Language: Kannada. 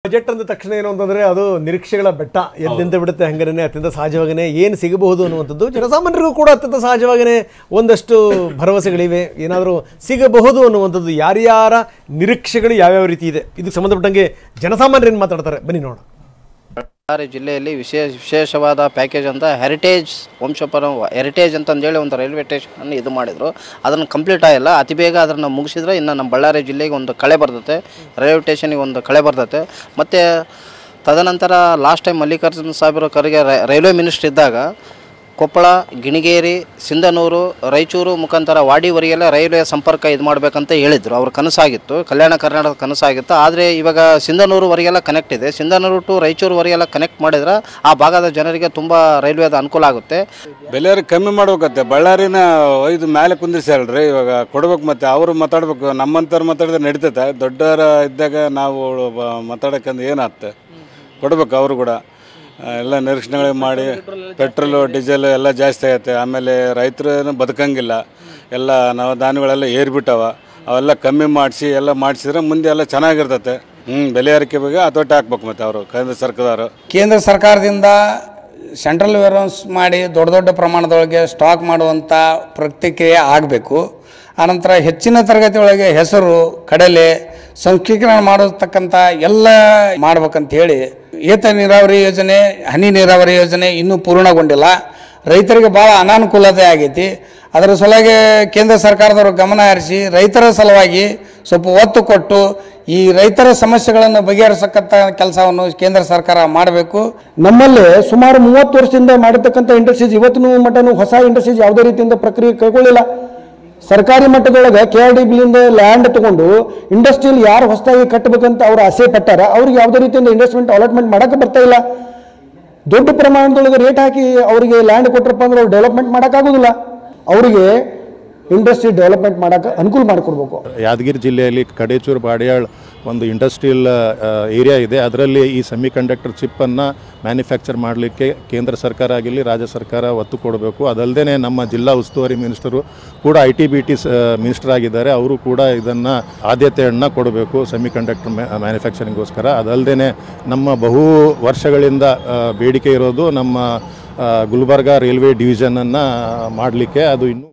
ಬಜೆಟ್ ಅಂದ ತಕ್ಷಣ ಏನು ಅಂತಂದರೆ ಅದು ನಿರೀಕ್ಷೆಗಳ ಬೆಟ್ಟ ಎದ್ದು ನಿಂತು ಬಿಡುತ್ತೆ. ಹಂಗನೇ ಅತ್ಯಂತ ಸಹಜವಾಗಿಯೇ ಏನು ಸಿಗಬಹುದು ಅನ್ನುವಂಥದ್ದು ಜನಸಾಮಾನ್ಯರಿಗೂ ಕೂಡ ಅತ್ಯಂತ ಸಹಜವಾಗಿಯೇ ಒಂದಷ್ಟು ಭರವಸೆಗಳಿವೆ. ಏನಾದರೂ ಸಿಗಬಹುದು ಅನ್ನುವಂಥದ್ದು ಯಾರ್ಯಾರ ನಿರೀಕ್ಷೆಗಳು ಯಾವ್ಯಾವ ರೀತಿ ಇದೆ ಇದಕ್ಕೆ ಸಂಬಂಧಪಟ್ಟಂಗೆ ಜನಸಾಮಾನ್ಯರು ಏನು ಮಾತಾಡ್ತಾರೆ ಬನ್ನಿ ನೋಡೋಣ. ಬಳ್ಳಾರಿ ಜಿಲ್ಲೆಯಲ್ಲಿ ವಿಶೇಷವಾದ ಪ್ಯಾಕೇಜ್ ಅಂತ ಹೆರಿಟೇಜ್ ಹೆರಿಟೇಜ್ ಅಂತಂದೇಳಿ ಒಂದು ರೈಲ್ವೆ ಸ್ಟೇಷನ್ ಇದು ಮಾಡಿದರು. ಅದನ್ನು ಕಂಪ್ಲೀಟ್ ಆಗಿಲ್ಲ. ಅತಿ ಬೇಗ ಅದನ್ನು ಮುಗಿಸಿದ್ರೆ ಇನ್ನು ನಮ್ಮ ಬಳ್ಳಾರಿ ಜಿಲ್ಲೆಗೆ ಒಂದು ಕಳೆ ಬರ್ತದೆ, ರೈಲ್ವೆ ಸ್ಟೇಷನಿಗೆ ಒಂದು ಕಳೆ ಬರ್ತದೆ. ಮತ್ತು ತದನಂತರ ಲಾಸ್ಟ್ ಟೈಮ್ ಮಲ್ಲಿಕಾರ್ಜುನ ಸಾಹೇಬರು ಖರ್ಗೆ ರೈಲ್ವೆ ಮಿನಿಸ್ಟರ್ ಇದ್ದಾಗ ಕೊಪ್ಪಳ, ಗಿಣಿಗೇರಿ, ಸಿಂಧನೂರು, ರಾಯಚೂರು ಮುಖಾಂತರ ವಾಡಿವರೆಗೆಲ್ಲ ರೈಲ್ವೆ ಸಂಪರ್ಕ ಇದು ಮಾಡಬೇಕಂತ ಹೇಳಿದರು. ಅವ್ರ ಕನಸಾಗಿತ್ತು, ಕಲ್ಯಾಣ ಕರ್ನಾಟಕದ ಕನಸಾಗಿತ್ತು. ಆದರೆ ಇವಾಗ ಸಿಂಧನೂರುವರೆಗೆಲ್ಲ ಕನೆಕ್ಟ್ ಇದೆ. ಸಿಂಧನೂರು ಟು ರಾಯಚೂರುವರೆಗೆಲ್ಲ ಕನೆಕ್ಟ್ ಮಾಡಿದ್ರೆ ಆ ಭಾಗದ ಜನರಿಗೆ ತುಂಬ ರೈಲ್ವೇದ ಅನುಕೂಲ ಆಗುತ್ತೆ. ಬೆಲೆ ಕಮ್ಮಿ ಮಾಡ್ಬೇಕತ್ತೆ. ಬಳ್ಳಾರಿನ ಒಯ್ದು ಮೇಲೆ ಕುಂದಿರಿಸಿ ಹೇಳ್ರಿ ಇವಾಗ ಕೊಡ್ಬೇಕು. ಮತ್ತು ಅವರು ಮಾತಾಡ್ಬೇಕು. ನಮ್ಮಂಥವ್ರು ಮಾತಾಡಿದ್ರೆ ನಡೀತೈತೆ. ದೊಡ್ಡವರ ಇದ್ದಾಗ ನಾವು ಮಾತಾಡೋಕ್ಕಂದ್ರೆ ಏನಾಗುತ್ತೆ ಕೊಡ್ಬೇಕು. ಅವರು ಕೂಡ ಎಲ್ಲ ನಿರೀಕ್ಷಣೆಗಳು ಮಾಡಿ ಪೆಟ್ರೋಲು ಡೀಸೆಲ್ ಎಲ್ಲ ಜಾಸ್ತಿ ಆಗತ್ತೆ. ಆಮೇಲೆ ರೈತರು ಬದುಕಂಗಿಲ್ಲ. ಎಲ್ಲ ನವಧಾನ್ಯಗಳೆಲ್ಲ ಏರ್ಬಿಟ್ಟವ. ಅವೆಲ್ಲ ಕಮ್ಮಿ ಮಾಡಿಸಿ ಎಲ್ಲ ಮಾಡಿಸಿದ್ರೆ ಮುಂದೆ ಎಲ್ಲ ಚೆನ್ನಾಗಿರ್ತತೆ. ಬೆಲೆ ಏರಿಕೆ ಬಗ್ಗೆ ಹತೋಟಿ ಹಾಕ್ಬೇಕು. ಮತ್ತು ಅವರು ಕೇಂದ್ರ ಸರ್ಕಾರದಿಂದ ಸೆಂಟ್ರಲ್ ವೇರ್ಹೌಸ್ ಮಾಡಿ ದೊಡ್ಡ ದೊಡ್ಡ ಪ್ರಮಾಣದೊಳಗೆ ಸ್ಟಾಕ್ ಮಾಡುವಂಥ ಪ್ರತಿಕ್ರಿಯೆ ಆಗಬೇಕು. ಆನಂತರ ಹೆಚ್ಚಿನ ತರಗತಿ ಒಳಗೆ ಹೆಸರು, ಕಡಲೆ ಸಂಸ್ಕೀಕರಣ ಮಾಡತಕ್ಕಂಥ ಎಲ್ಲ ಮಾಡ್ಬೇಕಂತ ಹೇಳಿ ಏತ ನೀರಾವರಿ ಯೋಜನೆ, ಹನಿ ನೀರಾವರಿ ಯೋಜನೆ ಇನ್ನೂ ಪೂರ್ಣಗೊಂಡಿಲ್ಲ. ರೈತರಿಗೆ ಭಾಳ ಅನಾನುಕೂಲತೆ ಆಗೈತಿ. ಅದರ ಸಲುವಾಗಿ ಕೇಂದ್ರ ಸರ್ಕಾರದವರು ಗಮನ ಹರಿಸಿ ರೈತರ ಸಲುವಾಗಿ ಸ್ವಲ್ಪ ಒತ್ತು ಕೊಟ್ಟು ಈ ರೈತರ ಸಮಸ್ಯೆಗಳನ್ನು ಬಗೆಹರಿಸತಕ್ಕಂಥ ಕೆಲಸವನ್ನು ಕೇಂದ್ರ ಸರ್ಕಾರ ಮಾಡಬೇಕು. ನಮ್ಮಲ್ಲಿ ಸುಮಾರು 30 ವರ್ಷದಿಂದ ಮಾಡಿರ್ತಕ್ಕಂಥ ಇಂಡಸ್ಟ್ರೀಸ್ ಇವತ್ತಿನ ಮಟ್ಟನೂ ಹೊಸ ಇಂಡಸ್ಟ್ರೀಸ್ ಯಾವುದೇ ರೀತಿಯಿಂದ ಪ್ರಕ್ರಿಯೆ ಕೈಗೊಳ್ಳಿಲ್ಲ. ಸರ್ಕಾರಿ ಮಟ್ಟದೊಳಗೆ KRDBಯಿಂದ ಲ್ಯಾಂಡ್ ತಗೊಂಡು ಇಂಡಸ್ಟ್ರಿಯಲ್ ಯಾರು ಹೊಸದಾಗಿ ಕಟ್ಟಬೇಕಂತ ಅವ್ರು ಆಸೆ ಪಟ್ಟಾರ ಅವ್ರಿಗೆ ಯಾವುದೇ ರೀತಿಯಿಂದ ಇನ್ವೆಸ್ಟ್ಮೆಂಟ್ ಅಲಾಟ್ಮೆಂಟ್ ಮಾಡೋಕ್ಕೆ ಬರ್ತಾ ಇಲ್ಲ. ದೊಡ್ಡ ಪ್ರಮಾಣದೊಳಗೆ ರೇಟ್ ಹಾಕಿ ಅವರಿಗೆ ಲ್ಯಾಂಡ್ ಕೊಟ್ಟರಪ್ಪ ಅಂದ್ರೆ ಅವ್ರು ಡೆವಲಪ್ಮೆಂಟ್ ಮಾಡೋಕ್ಕಾಗೋದಿಲ್ಲ. ಅವರಿಗೆ ಇಂಡಸ್ಟ್ರಿ ಡೆವಲಪ್ಮೆಂಟ್ ಮಾಡೋಕ್ಕೆ ಅನುಕೂಲ ಮಾಡಿಕೊಡ್ಬೇಕು. ಯಾದಗಿರಿ ಜಿಲ್ಲೆಯಲ್ಲಿ ಕಡೇಚೂರು ಬಾಡಿಯಾಳ್ ಒಂದು ಇಂಡಸ್ಟ್ರಿಯಲ್ ಏರಿಯಾ ಇದೆ. ಅದರಲ್ಲಿ ಈ ಸೆಮಿ ಕಂಡಕ್ಟರ್ ಚಿಪ್ಪನ್ನು ಮ್ಯಾನುಫ್ಯಾಕ್ಚರ್ ಮಾಡಲಿಕ್ಕೆ ಕೇಂದ್ರ ಸರ್ಕಾರ ಆಗಿರಲಿ ರಾಜ್ಯ ಸರ್ಕಾರ ಒತ್ತು ಕೊಡಬೇಕು. ಅದಲ್ಲದೆ ನಮ್ಮ ಜಿಲ್ಲಾ ಉಸ್ತುವಾರಿ ಮಿನಿಸ್ಟರು ಕೂಡ IT-BT ಮಿನಿಸ್ಟರ್ ಆಗಿದ್ದಾರೆ. ಅವರು ಕೂಡ ಇದನ್ನು ಆದ್ಯತೆಯನ್ನು ಕೊಡಬೇಕು ಸೆಮಿ ಕಂಡಕ್ಟರ್ ಮ್ಯಾನುಫ್ಯಾಕ್ಚರಿಂಗ್ಗೋಸ್ಕರ. ಅದಲ್ಲದೆ ನಮ್ಮ ಬಹು ವರ್ಷಗಳಿಂದ ಬೇಡಿಕೆ ಇರೋದು ನಮ್ಮ ಗುಲ್ಬರ್ಗಾ ರೈಲ್ವೆ ಡಿವಿಷನನ್ನು ಮಾಡಲಿಕ್ಕೆ. ಅದು ಇನ್ನೂ